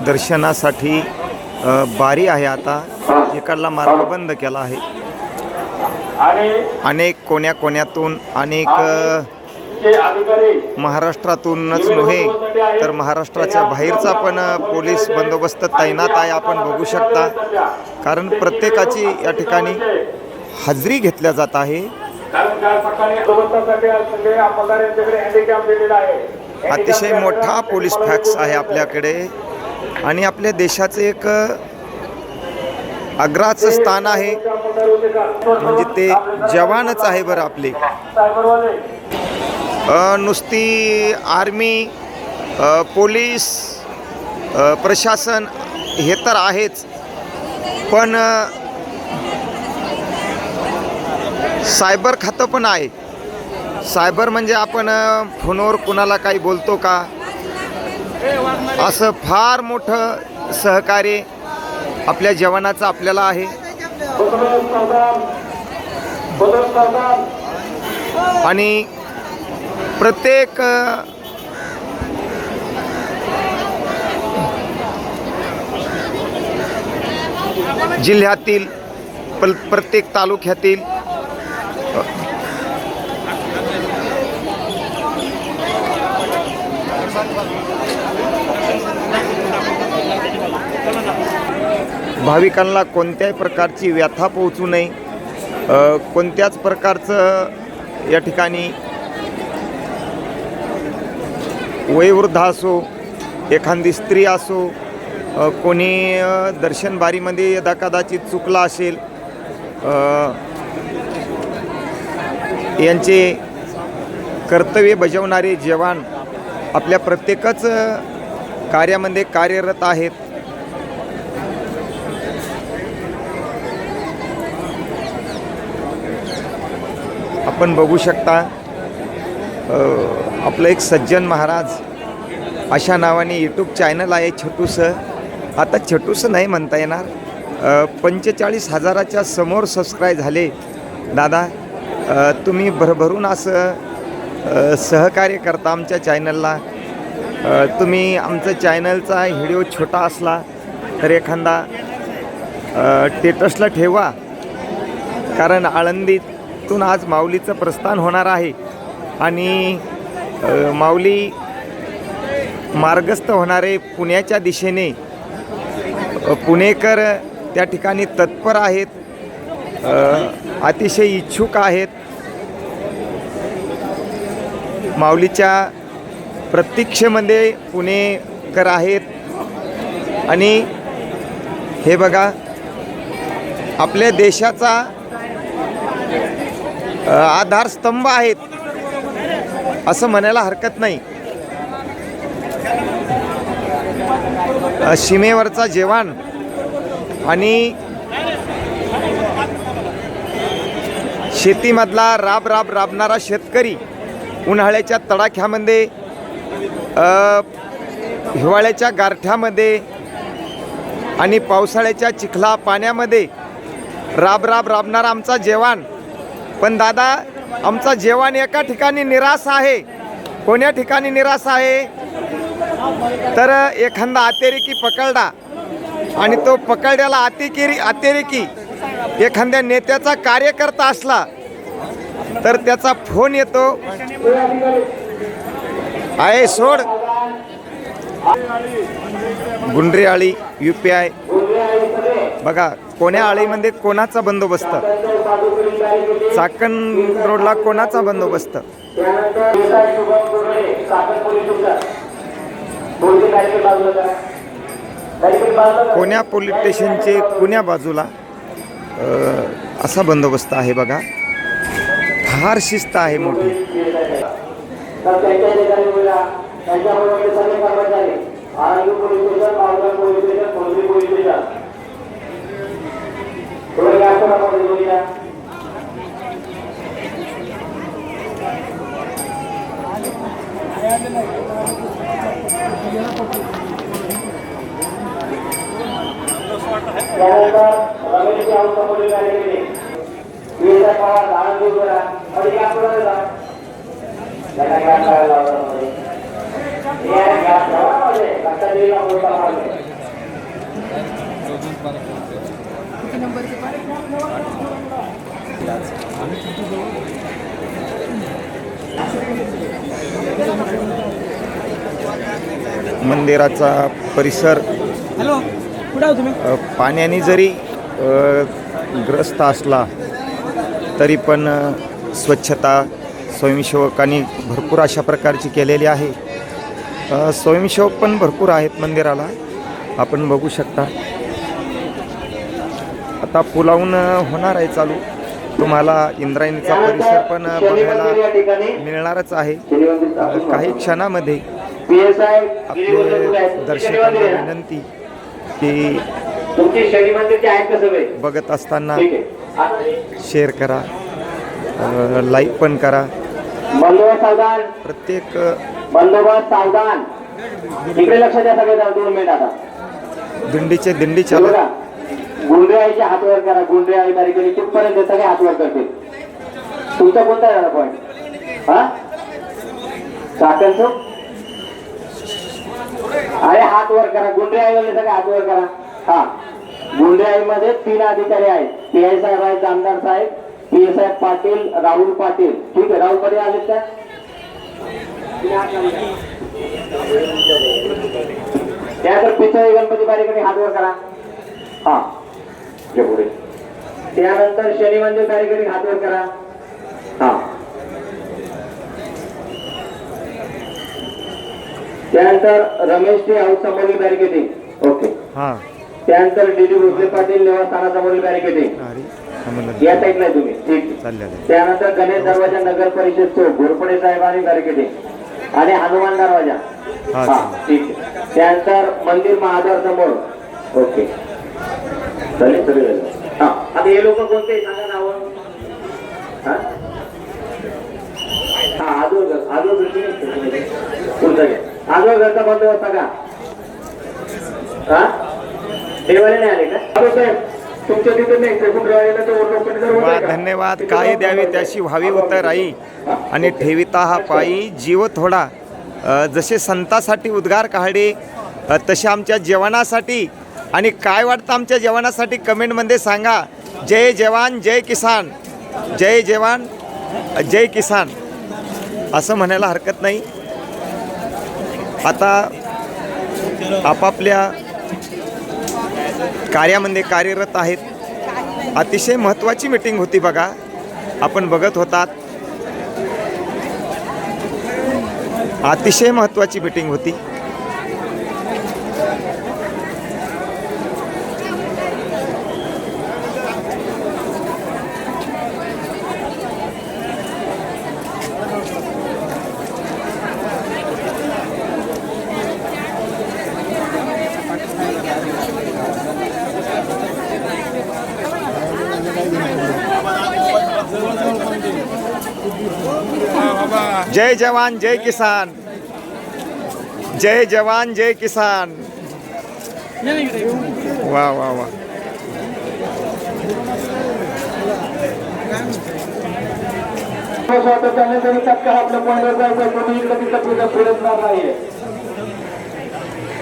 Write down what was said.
दर्शनासाठी बारी आहे. आता इकडला मार्ग बंद केला आहे. अनेक कोण्यातून अनेक महाराष्ट्रातूनच नव्हे तर महाराष्ट्राच्या बाहेरचा पण पोलीस बंदोबस्त तैनात आहे. आपण बघू शकता, कारण प्रत्येकाची या ठिकाणी हजेरी घेतल्या जात आहे. अतिशय मोठा पोलीस फॅक्स आहे आपल्याकडे आणि आपल्या देशाचे एक अग्राचं स्थान आहे म्हणजे ते जवानच आहे. बरं, आपले नुसती आर्मी, पोलीस, प्रशासन हे तर आहेच, पण सायबर खातं पण आहे. सायबर म्हणजे आपण फोनवर कुणाला काही बोलतो का, असं फार मोठं सहकार्य आपल्या जवानाचं आपल्याला आहे. आणि प्रत्येक जिल्ह्यातील प्रत्येक तालुक्यातील भाविकांना कोणत्याही प्रकारची व्यथा पोहोचू नये, कोणत्याच प्रकारचं या ठिकाणी वयोवृद्ध असो, एखादी स्त्री असो, कोणी दर्शन बारीमध्ये यदाकदाचित चुकला असेल, यांचे कर्तव्य बजावणारे जवान आपल्या प्रत्येकच कार्यामध्ये कार्यरत आहेत. आपण बघू शकता, आपलं एक सज्जन महाराज अशा नावाने यूट्यूब चॅनल आहे छोटूसं. आता छोटूसं नाही म्हणता येणार, 45,000च्या समोर सबस्क्राईब झाले. दादा, तुम्ही भरभरून असं सहकार्य करता आमच्या चॅनलला. तुम्ही आमचं चॅनलचा व्हिडिओ छोटा असला तर एखादा स्टेटसला ठेवा, कारण आळंदीतून आज माऊलीचं प्रस्थान होणार आहे आणि माऊली मार्गस्थ होणारे पुण्याच्या दिशेने पुणेकर त्या ठिकाणी तत्पर आहेत, अतिशय इच्छुक आहेत. माऊलीच्या प्रतीक्षेमध्ये पुणेकर आहेत. आणि हे बघा, आपल्या देशाचा आधारस्तंभ आहेत असं म्हणायला हरकत नाही. सीमेवरचा जवान आणि शेतीमधला राबणारा शेतकरी उन्हाळ्याच्या तडाख्यामध्ये, हिवाळ्याच्या गारठ्यामध्ये आणि पावसाळ्याच्या चिखला पाण्यामध्ये राबणारा आमचा जवान. पण दादा, आमचा जवान एका ठिकाणी निराश आहे. कोण्या ठिकाणी निराश आहे तर एखादा अतिरेकी पकडला आणि तो पकडलेला अतिरेकी एखाद्या नेत्याचा कार्यकर्ता असला तर त्याचा फोन येतो, आहे सोड. गुंडरी आळी UPI बघा, कोण्या आळीमध्ये कोणाचा बंदोबस्त, चाकण रोडला कोणाचा बंदोबस्त. कोण्या पोलीस स्टेशनचे कोण्या बाजूला असा बंदोबस्त आहे बघा. फार शिस्त आहे मोठी. Yeah, मंदिराचा परिसर हॅलो, कुठे आहो तुम्ही? पाण्याने जरी ग्रस्त असला तरी पण स्वच्छता स्वयंसेवकांनी भरपूर अशा प्रकारची केलेली आहे. स्वयंसेवक पण भरपूर आहेत मंदिराला, आपण बघू शकता. आता पुलावून होणार आहे चालू. तुम्हाला इंद्रायणीचा परिसर पण बघायला मिळणारच आहे. काही क्षणामध्ये आपले दर्शकांना विनंती की बघत असताना शेअर करा, लाईक पण करा. प्रत्येक सावधान, इकडे लक्ष द्या सगळे. 2 मिनिट आता दिंडी चालू. गुंडे आईचे हात वर करा. गुंडे आई तारीख कुठपर्यंत सगळे हात वर करतील. तुमचा कोणता झाला पॉईंट? हा, चाकण चौक. अरे हात वर करा. गुंडे आई वाले सगळे हात वर करा. हा, गुंडे आई मध्ये 3 अधिकारी आहेत. PI साहेब आहेत, आमदार साहेब, PA साहेब पाटील, राहुल पाटील. ठीक आहे, राहुल पाटील आलेत का? त्यानंतर पितळी गणपती बारीकडे हात वर करा. हा, पुढे. त्यानंतर शनी मंदिर बारीकडे हात वर करा. हा, त्यानंतर रमेश टी हाऊस समोरील बॅरिकेडिंग. ओके. हां, त्यानंतर DD भोसले पाटील निवासस्थानासमोरील बॅरिकेडिंग. या साईडला तुम्ही. ठीक. त्यानंतर गणेश दरवाजा नगर परिषद चौक, घोरपडे साहेब आणि बॅरिकेडिंग आणि हनुमान दरवाजा. हा, ठीक. त्यानंतर मंदिर महाद्वार समोर. ओके, चालेल. हा, आता हे लोक कोणते सांगा नाव. हा, आजोळ घरचा बंदोबस्त का? हा, देवाले नाही आले का? साहेब, तुमच्या तिथे नाही. धन्यवाद. काय द्यावे त्याची व्हावी उत्तराई आणि ठेविता हा पायी जीव थोडा. जसे संतासाठी उद्गार काढे तसे आमच्या जवानासाठी. आणि काय वाटतं आमच्या जवानासाठी कमेंटमध्ये सांगा. जय जवान जय किसान, जय जवान जय किसान असं म्हणायला हरकत नाही. आता आपापल्या कार्यामध्ये कार्यरत आहेत. अतिशय महत्त्वाची मीटिंग होती बघा, आपण बघत होतात. अतिशय महत्त्वाची मीटिंग होती. जय जवान जय किसान, जय जवान जय किसान. वा वा वा. आपल्या पॉईंटवर जायचं, कोणी इकडे तिकडे पुढे नाही.